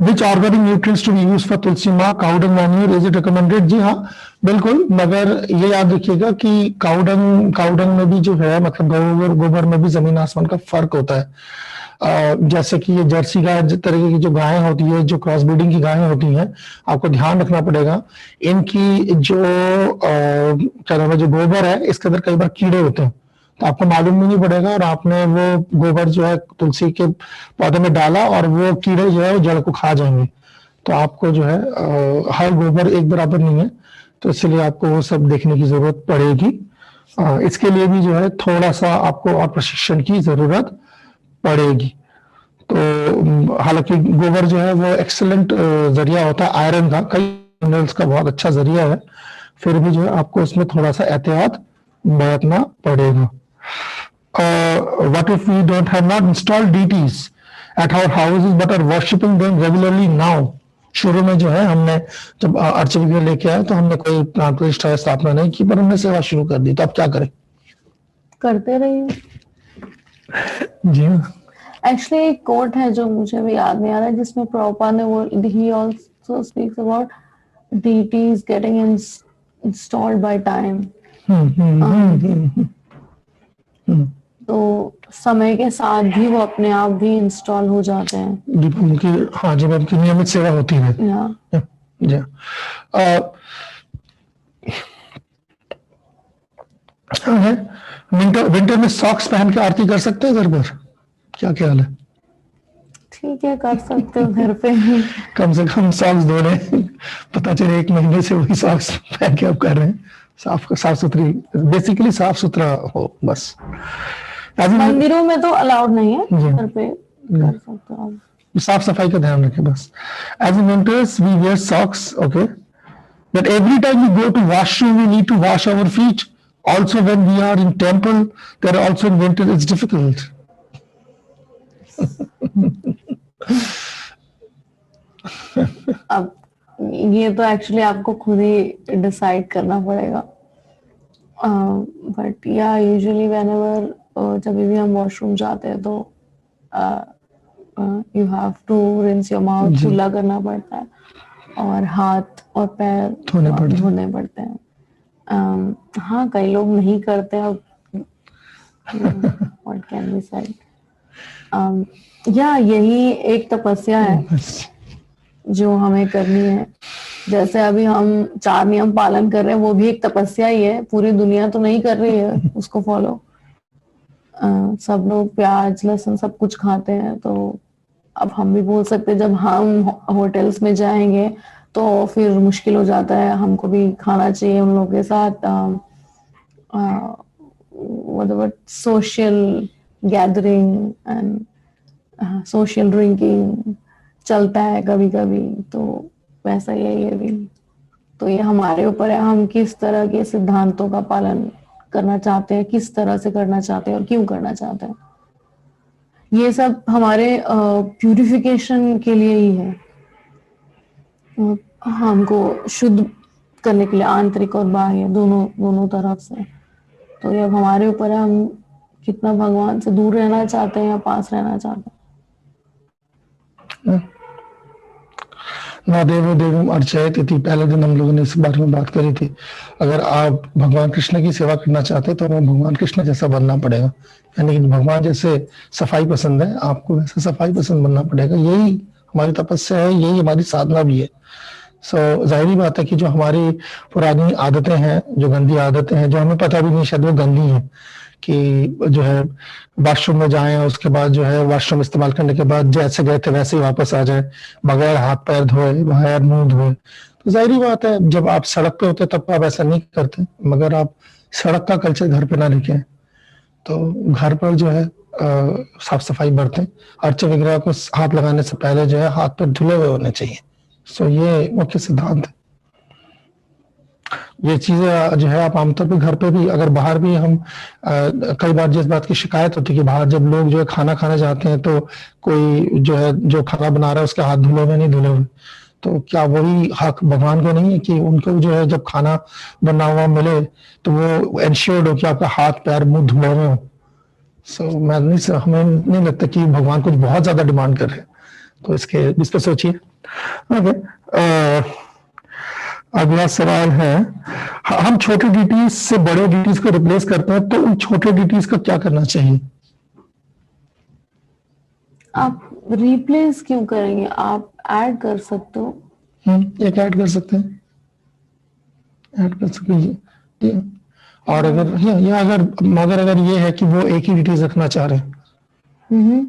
Which organic nutrients to be use for Tulsi Maa, cow dung manure, is it recommended? जी हाँ, बिल्कुल। मगर ये याद रखिएगा कि काउ डंग में भी जो है, मतलब गोबर में भी जमीन आसमान का फर्क होता है। जैसे कि ये जर्सी गाय तरीके की जो गायें होती है, जो क्रॉस ब्रीडिंग की गायें होती हैं, आपको ध्यान रखना पड़ेगा। इनकी जो क्या नाम है, जो गोबर है, इसके अंदर कई बार कीड़े होते हैं, तो आपको मालूम भी नहीं पड़ेगा, और आपने वो गोबर जो है तुलसी के पौधे में डाला और वो कीड़े जो है वो जड़ को खा जाएंगे। तो आपको जो है हर गोबर एक बराबर नहीं है, तो इसलिए आपको वो सब देखने की जरूरत पड़ेगी। इसके लिए भी जो है थोड़ा सा आपको और प्रशिक्षण की जरूरत पड़ेगी। तो हालांकि गोबर जो है वो एक्सीलेंट जरिया होता है आयरन का, कई मिनरल्स का बहुत अच्छा जरिया है, फिर भी जो है आपको इसमें थोड़ा सा एहतियात बरतना पड़ेगा। What if we don't have not installed deities at our houses but are worshipping them regularly now? शुरू में जो है हमने जब अर्च विग्रह लेके आए तो हमने कोई प्राण प्रतिष्ठा स्थापना नहीं की, पर हमने सेवा शुरू कर दी, तो अब क्या करें? करते रहिए। जी हाँ। एक्चुअली एक कोट है जो मुझे भी याद नहीं आ रहा है, जिसमें प्रभुपाद ने वो ही also speaks about deities getting installed by time. तो समय के साथ भी वो अपने आप भी इंस्टॉल हो जाते हैं जब उनकी, हाँ, जब उनकी नियमित सेवा होती है। जी है। विंटर में सॉक्स पहन के आरती कर सकते हैं घर पर? क्या ख्याल है? ठीक है, कर सकते हो घर पे ही। कम से कम सॉक्स धो रहे हैं, पता चले एक महीने से वही सॉक्स पहन के आप कर रहे हैं। साफ सुथरी, बेसिकली साफ सुथरा हो बस। मंदिरों में तो अलाउड नहीं है, घर पे कर सकते हो आप। साफ सफाई का ध्यान रखें बस। As in winters we wear socks, okay, but every time we go to washroom we need to wash our feet. Also when we are in temple, there are also in winter it's difficult. अब ये तो actually आपको खुद ही decide करना पड़ेगा, but या usually whenever जब भी हम वॉशरूम जाते हैं तो you have to rinse your mouth, कुल्ला करना पड़ता है और हाथ और पैर धोने पड़ते हैं। हाँ, कई लोग नहीं करते, अब व्हाट कैन बी सेड। या यही एक तपस्या है जो हमें करनी है। जैसे अभी हम 4 नियम पालन कर रहे हैं, वो भी एक तपस्या ही है। पूरी दुनिया तो नहीं कर रही है उसको फॉलो। सब लोग प्याज लहसुन सब कुछ खाते हैं, तो अब हम भी बोल सकते हैं जब हम होटल्स में जाएंगे तो फिर मुश्किल हो जाता है, हमको भी खाना चाहिए उन लोगों के साथ। Social gathering and social drinking चलता है कभी कभी, तो वैसा ही है ये भी। तो ये हमारे ऊपर है, हम किस तरह के सिद्धांतों का पालन करना चाहते हैं, किस तरह से करना चाहते हैं और क्यों करना चाहते हैं। ये सब हमारे प्यूरिफिकेशन के लिए ही है, हमको शुद्ध करने के लिए, आंतरिक और बाह्य दोनों तरफ से। तो ये हमारे ऊपर है, हम कितना भगवान से दूर रहना चाहते हैं या पास रहना चाहते हैं। ना देवो देवम अर्चयति थी, पहले दिन हम लोगों ने इस बारे में बात करी थी। अगर आप भगवान कृष्ण की सेवा करना चाहते हैं तो हमें भगवान कृष्ण जैसा बनना पड़ेगा, यानी कि भगवान जैसे सफाई पसंद है, आपको वैसे सफाई पसंद बनना पड़ेगा। यही हमारी तपस्या है, यही हमारी साधना भी है। जाहिर बात है कि जो हमारी पुरानी आदतें हैं, जो गंदी आदतें हैं, जो हमें पता भी नहीं शायद वो गंदी हैं, कि जो है वॉशरूम में जाएं, उसके बाद जो है वॉशरूम इस्तेमाल करने के बाद जैसे गए थे वैसे ही वापस आ जाए, बगैर हाथ पैर धोए, बगैर मुंह धोए। तो जाहिर बात है जब आप सड़क पे होते तब आप ऐसा नहीं करते, मगर आप सड़क का कल्चर घर पे ना लेके आए, तो घर पर जो है साफ सफाई बरतें। अर्च विग्रह को हाथ लगाने से पहले जो है हाथ पैर धुले हुए होने चाहिए। ये मुख्य सिद्धांत है। ये चीजें जो है आप आमतौर पर घर पे भी, अगर बाहर भी हम कई बार जिस बात की शिकायत होती है कि बाहर जब लोग जो है खाना खाने जाते हैं तो कोई जो है जो खाना बना रहा है उसके हाथ धुले हुए नहीं धुले हुए, तो क्या वही हक भगवान को नहीं है कि उनको जो है जब खाना बना हुआ मिले तो वो एंश्योर्ड हो कि आपका हाथ पैर मुंह धुले हुए हो। हमें नहीं लगता कि भगवान कुछ बहुत ज्यादा डिमांड कर रहे हैं, तो इस पे सोचिए। ओके, अगला सवाल है, हम छोटे डीटीज से बड़े डीटीज को रिप्लेस करते हैं तो उन छोटे डीटीज का क्या करना चाहिए? आप रिप्लेस क्यों करेंगे, आप ऐड कर सकते हो। एक ऐड कर सकते हैं, ऐड कर सकते हैं ये। और अगर या अगर मगर अगर ये है कि वो एक ही डिटेल्स रखना चाह रहे हैं, हम्म,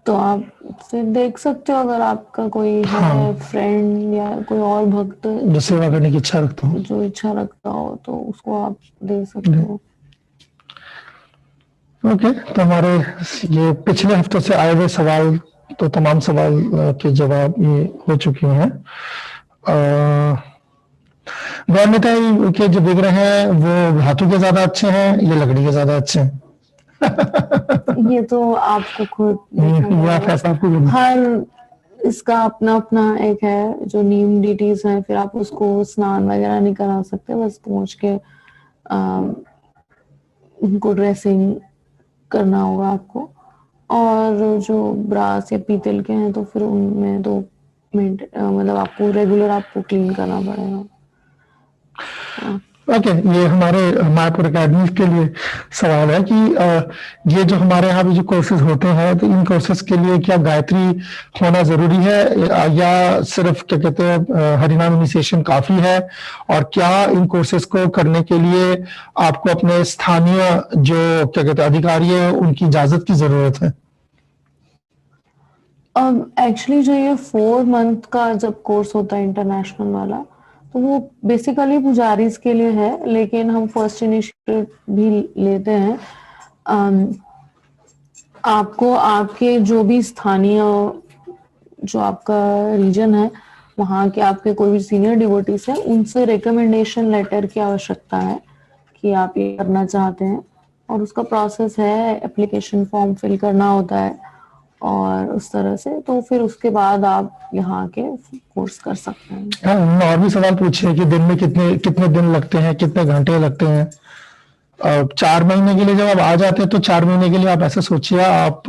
तो आप फिर देख सकते हो, अगर आपका कोई है फ्रेंड या कोई और भक्त जो सेवा करने की इच्छा रखता हूँ। जो इच्छा रखता हो तो उसको आप दे सकते हो। ओके, तो हमारे ये पिछले हफ्तों से आए हुए सवाल, तो तमाम सवाल के जवाब ये हो चुके हैं। गौरमेंटाई के जो बिक रहे हैं वो धातु के ज्यादा अच्छे हैं या लकड़ी के ज्यादा अच्छे हैं? ये तो आपको खुद या फैसला आपको करना है। हर इसका अपना अपना एक है, जो नीम डीटीज है, फिर आप उसको स्नान वगैरह नहीं करा सकते, बस पहुंच के उनको ड्रेसिंग करना होगा आपको। और जो ब्रास या पीतल के हैं तो फिर उनमें तो मतलब आपको रेगुलर आपको क्लीन करना पड़ेगा। ओके, ये हमारे मायापुर अकेडमी के लिए सवाल है कि ये जो हमारे यहाँ भी जो कोर्सेज होते हैं, तो इन कोर्सेज के लिए क्या गायत्री होना जरूरी है या सिर्फ क्या कहते हैं हरिनाम इनिशिएशन काफी है? और क्या इन कोर्सेज को करने के लिए आपको अपने स्थानीय जो क्या कहते हैं अधिकारी है उनकी इजाजत की जरूरत है? अब एक्चुअली जो ये 4 मंथ का जब कोर्स होता है इंटरनेशनल वाला, तो वो बेसिकली पुजारीज के लिए है, लेकिन हम फर्स्ट इनिशिएटिव भी लेते हैं। आपको आपके जो भी स्थानीय जो आपका रीजन है, वहाँ के आपके कोई भी सीनियर डिवोटीज हैं, उनसे रिकमेंडेशन लेटर की आवश्यकता है कि आप ये करना चाहते हैं। और उसका प्रोसेस है, एप्लीकेशन फॉर्म फिल करना होता है और उस तरह से, तो फिर उसके बाद आप यहाँ के कोर्स कर सकते हैं। हाँ, उन्होंने और भी सवाल पूछे कि दिन में कितने कितने दिन लगते हैं, कितने घंटे लगते हैं? 4 महीने के लिए जब आप आ जाते हैं तो 4 महीने के लिए आप ऐसे सोचिए, आप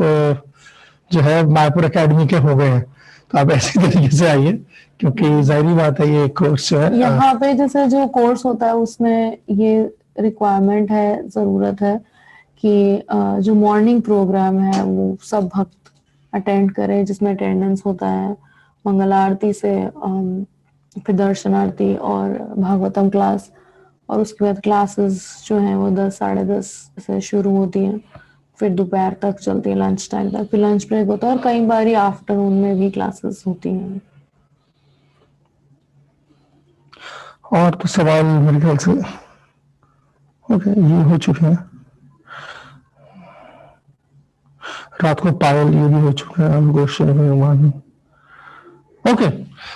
जो है मायापुर एकेडमी के हो गए हैं, तो आप ऐसे तरीके से आइए, क्योंकि जाहिर बात है ये कोर्स जो है यहाँ पे जैसे जो कोर्स होता है उसमें ये रिक्वायरमेंट है, जरूरत है कि जो मॉर्निंग प्रोग्राम है वो सब भक्त अटेंड करें, जिसमें अटेंडेंस होता है मंगल आरती से फिर दर्शन आरती और भागवतम क्लास। और उसके बाद क्लासेस जो हैं वो 10 साढ़े 10 से शुरू होती हैं, फिर दोपहर तक चलती है, लंच टाइम तक, फिर लंच ब्रेक होता है और कई बार आफ्टरनून में भी क्लासेस होती हैं। और तो सवाल मेरे ख्याल से ओके ये हो चुके हैं। रात को पायल ये भी हो चुका है, question okay.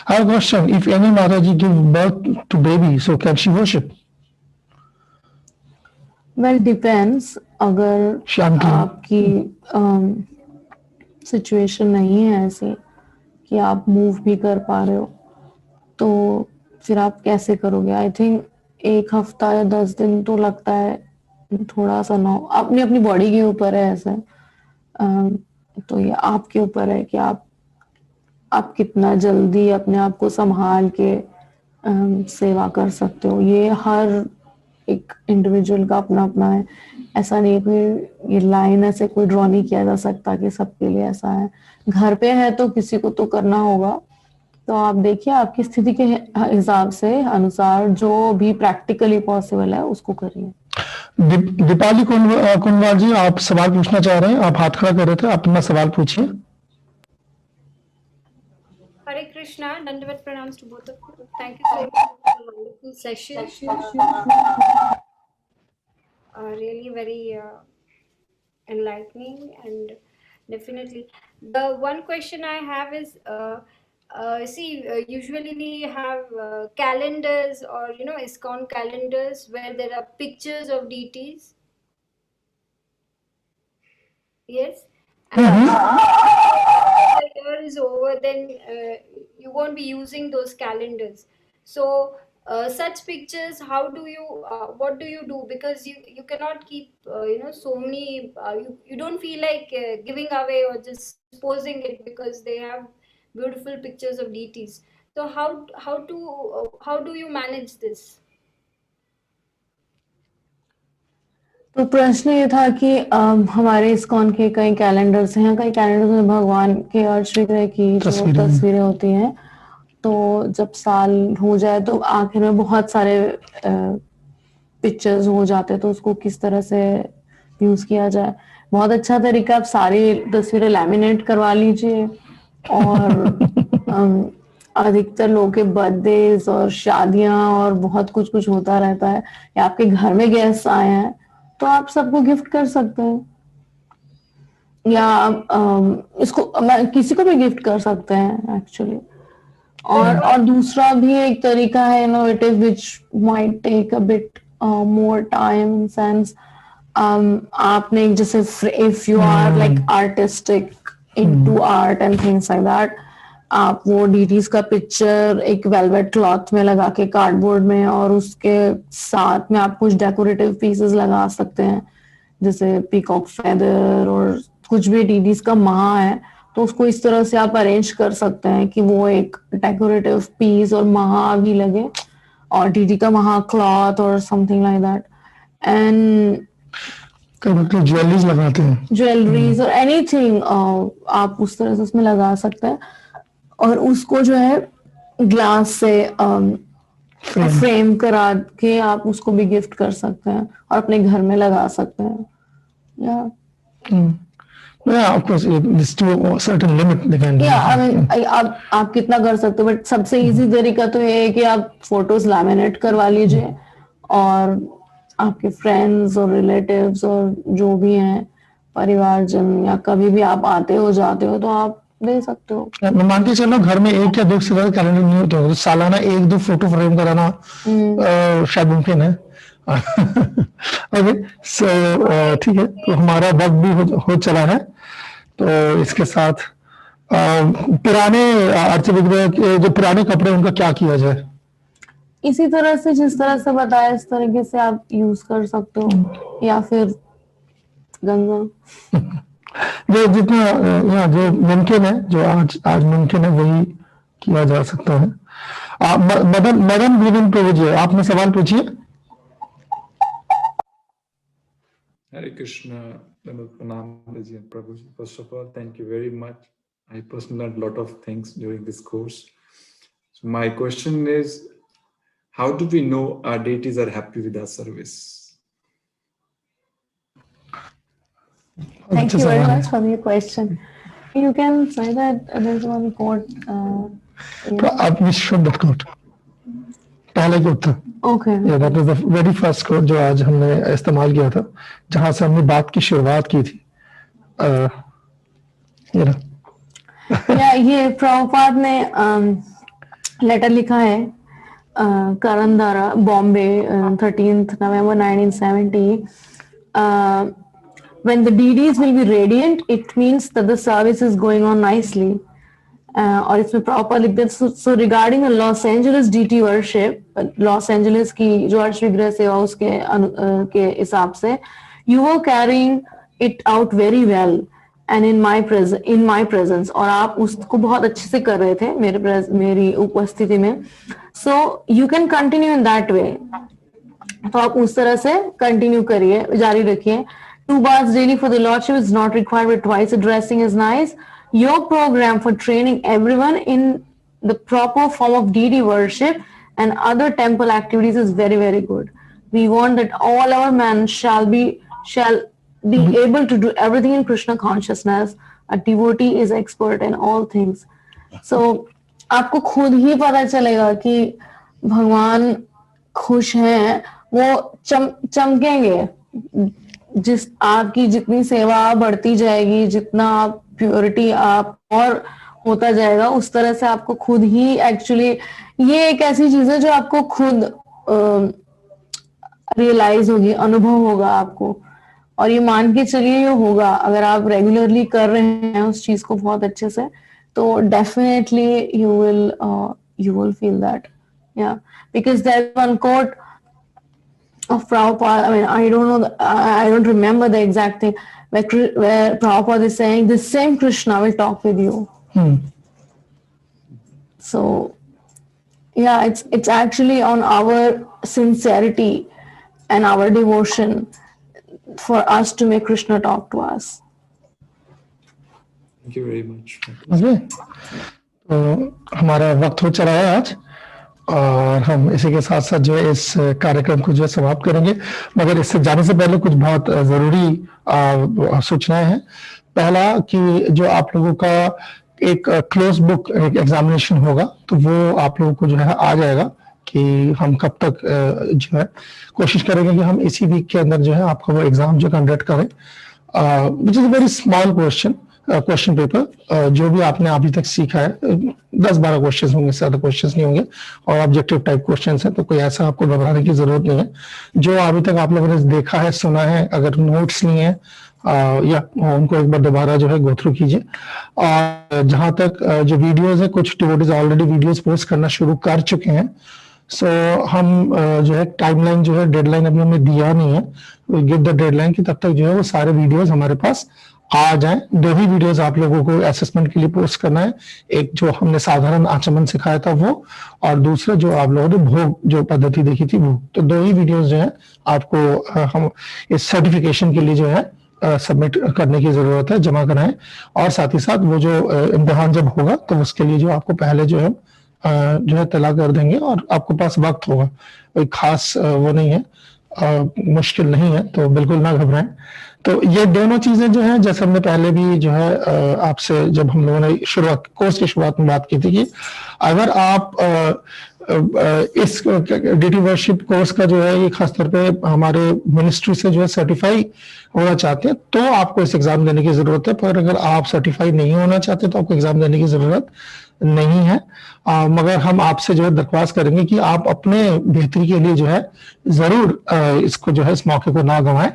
I have a question. If any Mataji give birth to baby, so can she worship? Well depends, अगर शांति आपकी सिचुएशन नहीं है ऐसी कि आप मूव भी कर पा रहे हो, तो फिर आप कैसे करोगे। आई थिंक 1 हफ्ता या 10 दिन तो लगता है, थोड़ा सा ना, अपनी अपनी बॉडी के ऊपर है ऐसा। तो ये आपके ऊपर है कि आप कितना जल्दी अपने आप को संभाल के सेवा कर सकते हो। ये हर एक इंडिविजुअल का अपना अपना है, ऐसा नहीं है कोई ये लाइन ऐसे कोई ड्रॉ नहीं किया जा सकता कि सबके लिए ऐसा है। घर पे है तो किसी को तो करना होगा, तो आप देखिए आपकी स्थिति के हिसाब से अनुसार जो भी प्रैक्टिकली पॉसिबल है उसको करिए। दीपाली कुंवार जी, आप सवाल पूछना चाह रहे हैं, आप हाथ खड़ा कर रहे थे, आप अपना सवाल पूछिए। Hare Krishna, Dandavat pranams to both of you. Thank you so much for the wonderful session. Really very enlightening, and definitely the one question I have is usually we have calendars, or ISKCON calendars where there are pictures of deities. Yes. And the year is over, then you won't be using those calendars. So such pictures, how do you what do you do? Because you cannot keep so many, you don't feel like giving away or just disposing it, because they have beautiful pictures of deities. So how do you manage this? तो प्रश्न ये था कि हमारे ISKCON के कई calendars हैं, कई कैलेंडर्स में भगवान के अर्श विग्रह की जो तस्वीरें होती हैं, तो जब साल हो जाए तो आखिर में बहुत सारे पिक्चर्स हो जाते हैं, तो उसको किस तरह से यूज किया जाए। बहुत अच्छा तरीका, आप सारी तस्वीरें लैमिनेट करवा लीजिए और अधिकतर लोगों के बर्थडेज और शादियां और बहुत कुछ कुछ होता रहता है, या आपके घर में गेस्ट आए हैं तो आप सबको गिफ्ट कर सकते हैं, या इसको किसी को भी गिफ्ट कर सकते हैं एक्चुअली। और दूसरा भी एक तरीका है innovative which might take a bit more time in sense, आपने जैसे if you are like artistic into art and things like that, आप वो डीटीज का पिक्चर एक वेलवेट क्लॉथ में लगा के कार्डबोर्ड में, और उसके साथ में आप कुछ डेकोरेटिव पीसेस लगा सकते हैं, जैसे पीकॉक फेदर और कुछ भी डीटीज का महा है, तो उसको इस तरह से आप अरेंज कर सकते हैं कि वो एक डेकोरेटिव पीस और महा भी लगे, और डीटी का महा क्लॉथ और something like that. And jewelleries लगाते हैं, ज्वेलरीज और एनीथिंग आप उस तरह से उसमें लगा सकते हैं, और उसको जो है ग्लास से फ्रेम करा के आप उसको भी गिफ्ट कर सकते हैं और अपने घर में लगा सकते हैं। of course, it's to a certain limit depending. I mean, आप कितना कर सकते हो, बट सबसे इजी तरीका तो ये है कि आप फोटोज लैमिनेट करवा लीजिए, और आपके फ्रेंड्स और रिलेटिव्स और जो भी हैं परिवारजन, या कभी भी आप आते हो जाते हो तो आप दे सकते हो। मैं मान के चलो घर में एक या दो से ज्यादा कैलेंडर नहीं होते होंगे, तो सालाना एक दो फोटो फ्रेम कराना शायद मुमकिन है। ओके, सो ठीक है, तो हमारा वक्त भी हो चला है, तो इसके साथ पुराने अर्थ विग्रह के जो पुराने कपड़े उनका क्या किया जाए? इसी तरह से जिस तरह से बताया इस तरीके से आप यूज कर सकते हो, या फिर गंगा जो जितना जो मुमकिन है, जो आज मुमकिन है वही किया जा सकता है। मदन विपिन प्रभु जी, आपने सवाल पूछिए। Hare Krishna, Pranam Ji and Prabhuji. First of all, thank you very much. I personally learned a lot of things during this course. So my question is, how do we know our deities are happy with our service? Thank you very much for your question. You can say that there's one quote. आप निश्चित मत quote, पहले quote था। Okay. Yeah, that was the very first quote जो आज हमने इस्तेमाल किया था, जहां से हमने बात की शुरुआत की थी। ये प्रभुपाद ने लेटर लिखा है करण द्वारा, Bombay, 13th November 1970. When the deities will be radiant, it means that the service is going on nicely. और इसमें प्रॉपर लिखते हैं, so regarding a Los Angeles deity worship, Los Angeles की जो अर्श विग्रह सेवा उसके के हिसाब से, you were carrying it out very well and in my presence, और आप उसको बहुत अच्छे से कर रहे थे मेरी उपस्थिति में, so you can continue in that way. तो आप उस तरह से कंटिन्यू करिए, जारी रखिए। 2 baths daily for the Lordship is not required, but twice a dressing is nice. Your program for training everyone in the proper form of deity worship and other temple activities is very, very good. We want that all our men shall be able to do everything in Krishna consciousness. A devotee is expert in all things. So आपको खुद ही पता चलेगा कि भगवान खुश हैं, वो चमकेंगे। जिस आपकी जितनी सेवा बढ़ती जाएगी, जितना प्योरिटी आप और होता जाएगा, उस तरह से आपको खुद ही एक्चुअली, ये एक ऐसी चीज है जो आपको खुद रियलाइज होगी, अनुभव होगा आपको, और ये मान के चलिए ये होगा अगर आप रेगुलरली कर रहे हैं उस चीज को बहुत अच्छे से, तो definitely you will feel that, या because there is one quote of Prabhupada. I mean, I don't remember the exact thing, where Prabhupada is saying, the same Krishna will talk with you. So yeah, it's actually on our sincerity and our devotion for us to make Krishna talk to us. Thank you very much. समझे? तो हमारा वक्त हो चला है आज, और हम इसी के साथ साथ जो है इस कार्यक्रम को जो है समाप्त करेंगे। मगर इससे जाने से पहले कुछ बहुत जरूरी सूचनाएं हैं। पहला कि जो आप लोगों का एक क्लोज बुक एक एग्जामिनेशन होगा, तो वो आप लोगों को जो है आ जाएगा कि हम कब तक जो है कोशिश करेंगे कि हम इसी वीक के अंदर जो है आपका वो एग्जाम जो कंडक्ट करें, which is a very small question paper. जो भी आपने अभी तक सीखा है 10-12 क्वेश्चन होंगे, ज्यादा क्वेश्चन नहीं होंगे, और ऑब्जेक्टिव टाइप क्वेश्चन है, तो कोई ऐसा आपको घबराने की जरूरत नहीं है। जो अभी तक आप लोगों ने देखा है, सुना है, अगर नोट्स लिए हैं या उनको एक बार दोबारा जो है गो थ्रू कीजिए। और जहां तक जो वीडियोस है, कुछ डिवोटीज ऑलरेडी वीडियोस पोस्ट करना शुरू कर चुके हैं। सो हम जो है टाइमलाइन जो है, डेडलाइन अभी हमें दिया नहीं है, गिव द डेडलाइन कि तब तक जो है वो सारे वीडियोस हमारे पास आ जाएं। 2 ही वीडियोस आप लोगों को असेसमेंट के लिए पोस्ट करना है, एक जो हमने साधारण आचमन सिखाया था वो, और दूसरा जो आप लोगों ने भोग जो पद्धति देखी थी वो। तो 2 ही वीडियोस जो है आपको हम इस सर्टिफिकेशन के लिए जो है सबमिट करने की जरूरत है, जमा कराएं। और साथ ही साथ वो जो इम्तिहान जब होगा तो उसके लिए जो आपको पहले जो है तला कर देंगे, और आपके पास वक्त होगा, कोई खास वो नहीं है, मुश्किल नहीं है, तो बिल्कुल ना घबराएं। तो ये दोनों चीजें जो है, जैसे हमने पहले भी जो है आपसे जब हम लोगों ने कोर्स की शुरुआत में बात की थी कि अगर आप इस डीटी वर्शिप कोर्स का जो है ये खासतौर पे हमारे मिनिस्ट्री से जो है सर्टिफाई होना चाहते हैं, तो आपको इस एग्जाम देने की जरूरत है। पर अगर आप सर्टिफाई नहीं होना चाहते तो आपको एग्जाम देने की जरूरत नहीं है। मगर हम आपसे जो है दरख्वास्त करेंगे कि आप अपने बेहतरी के लिए जो है जरूर इसको जो है इस मौके को ना गंवाएं,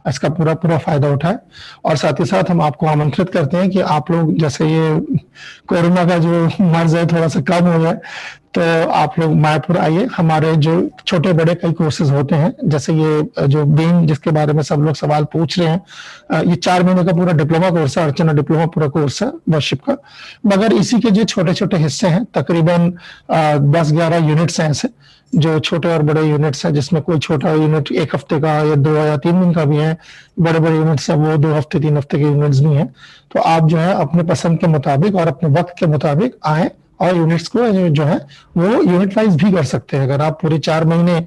इसका पूरा फायदा उठाएं। और साथ ही साथ हम आपको आमंत्रित करते हैं कि आप लोग, जैसे ये कोरोना का जो मर्ज है थोड़ा सा कम हो जाए, तो आप लोग मायापुर आइए। हमारे जो छोटे बड़े कई कोर्सेज होते हैं, जैसे ये जो बीम जिसके बारे में सब लोग सवाल पूछ रहे हैं, ये 4 महीने का पूरा डिप्लोमा कोर्स है, अर्चना डिप्लोमा पूरा कोर्स है वर्शिप का। मगर इसी के जो छोटे छोटे हिस्से हैं, तकरीबन 10-11 यूनिट्स हैं ऐसे, जो छोटे और बड़े यूनिट्स हैं, जिसमें कोई छोटा यूनिट 1 हफ्ते का या 2 या 3 दिन का भी है, बड़े बड़े यूनिट्स हैं वो 2 हफ्ते 3 हफ्ते के यूनिट्स भी हैं। तो आप जो है अपने पसंद के मुताबिक और अपने वक्त के मुताबिक आए, और यूनिट्स को जो है वो यूनिट वाइज भी कर सकते हैं। अगर आप पूरे 4 महीने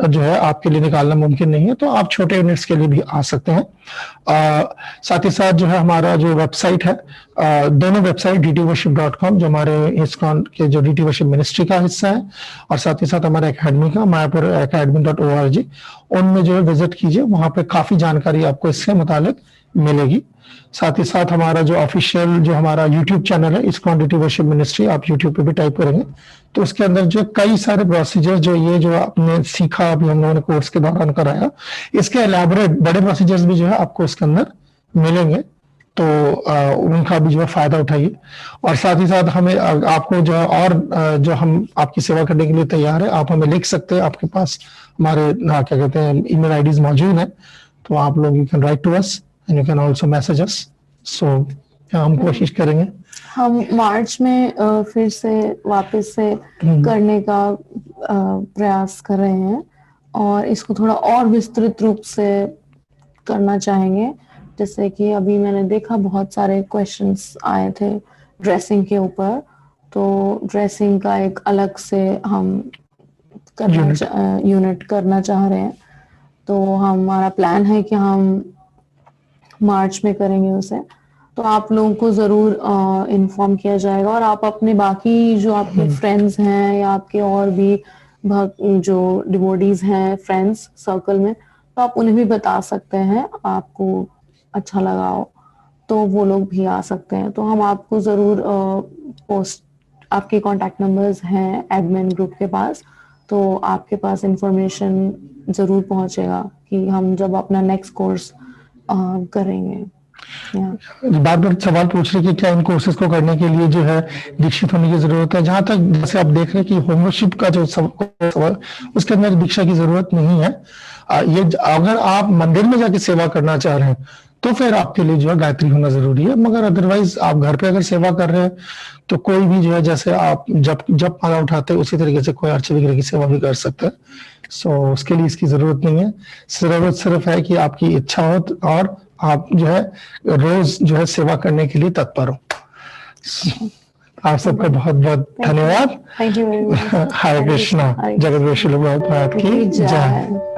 जो है आपके लिए निकालना मुमकिन नहीं है, तो आप छोटे यूनिट्स के लिए भी आ सकते हैं। साथ ही साथ जो है हमारा जो वेबसाइट है, दोनों वेबसाइट dtworship.com जो हमारे ISKCON के जो डीटी वर्शिप मिनिस्ट्री का हिस्सा है, और साथ ही साथ हमारे एकेडमी का मायापुर academy.org, उनमें जो है विजिट कीजिए, वहां पे काफी जानकारी आपको इससे मुतालिक मिलेगी। साथ ही साथ हमारा जो ऑफिशियल जो हमारा यूट्यूब चैनल है ISKCON डीटी वर्शिप मिनिस्ट्री, आप यूट्यूब पे भी टाइप करेंगे तो उसके अंदर जो कई सारे प्रोसीजर्स जो ये जो आपने सीखा, अभी हम लोगों ने कोर्स के दौरान कराया, इसके एलैबोरेट बड़े प्रोसीजर्स भी जो है आपको इसके अंदर मिलेंगे। तो उनका भी जो है फायदा उठाइए। और साथ ही साथ हमें आपको जो है और जो हम आपकी सेवा करने के लिए तैयार है, आप हमें लिख सकते हैं, आपके पास हमारे क्या कहते हैं ईमेल आईडीज मौजूद है, तो आप लोग you can write to us and you can also message us. So हम कोशिश करेंगे हम मार्च में फिर से वापस से करने का प्रयास कर रहे हैं, और इसको थोड़ा और विस्तृत रूप से करना चाहेंगे। जैसे कि अभी मैंने देखा बहुत सारे क्वेश्चंस आए थे ड्रेसिंग के ऊपर, तो ड्रेसिंग का एक अलग से हम यूनिट करना चाह रहे हैं। तो हमारा प्लान है कि हम मार्च में करेंगे उसे, तो आप लोगों को जरूर इन्फॉर्म किया जाएगा। और आप अपने बाकी जो आपके फ्रेंड्स हैं या आपके और भी जो डिवोटीज हैं फ्रेंड्स सर्कल में, तो आप उन्हें भी बता सकते हैं, आपको अच्छा लगा हो तो वो लोग भी आ सकते हैं। तो हम आपको जरूर पोस्ट, आपके कांटेक्ट नंबर्स हैं एडमिन ग्रुप के पास, तो आपके पास इंफॉर्मेशन जरूर पहुंचेगा कि हम जब अपना नेक्स्ट कोर्स करेंगे। बार बार सवाल पूछ रहे कि क्या इन कोर्सेज को करने के लिए जो है दीक्षित होने की जरूरत है। जहां तक जैसे आप देख रहे हैं कि होमवर्शिप का जो सवाल, उसके अंदर दीक्षा की जरूरत नहीं है। ये अगर आप मंदिर में जाके सेवा करना चाह रहे हैं तो फिर आपके लिए जो है गायत्री होना जरूरी है। मगर अदरवाइज आप घर पे अगर सेवा कर रहे हैं तो कोई भी जो है, जैसे आप जब जब माला उठाते हैं उसी तरीके से कोई अर्च विग्रह की सेवा भी कर सकता है। सो उसके लिए इसकी जरूरत नहीं है। जरूरत सिर्फ है कि आपकी इच्छा हो और आप जो है रोज जो है सेवा करने के लिए तत्पर हो। आप सबका बहुत बहुत धन्यवाद। Thank you very much. Hare Krishna. Jagat Guru Srila Prabhupada की जय।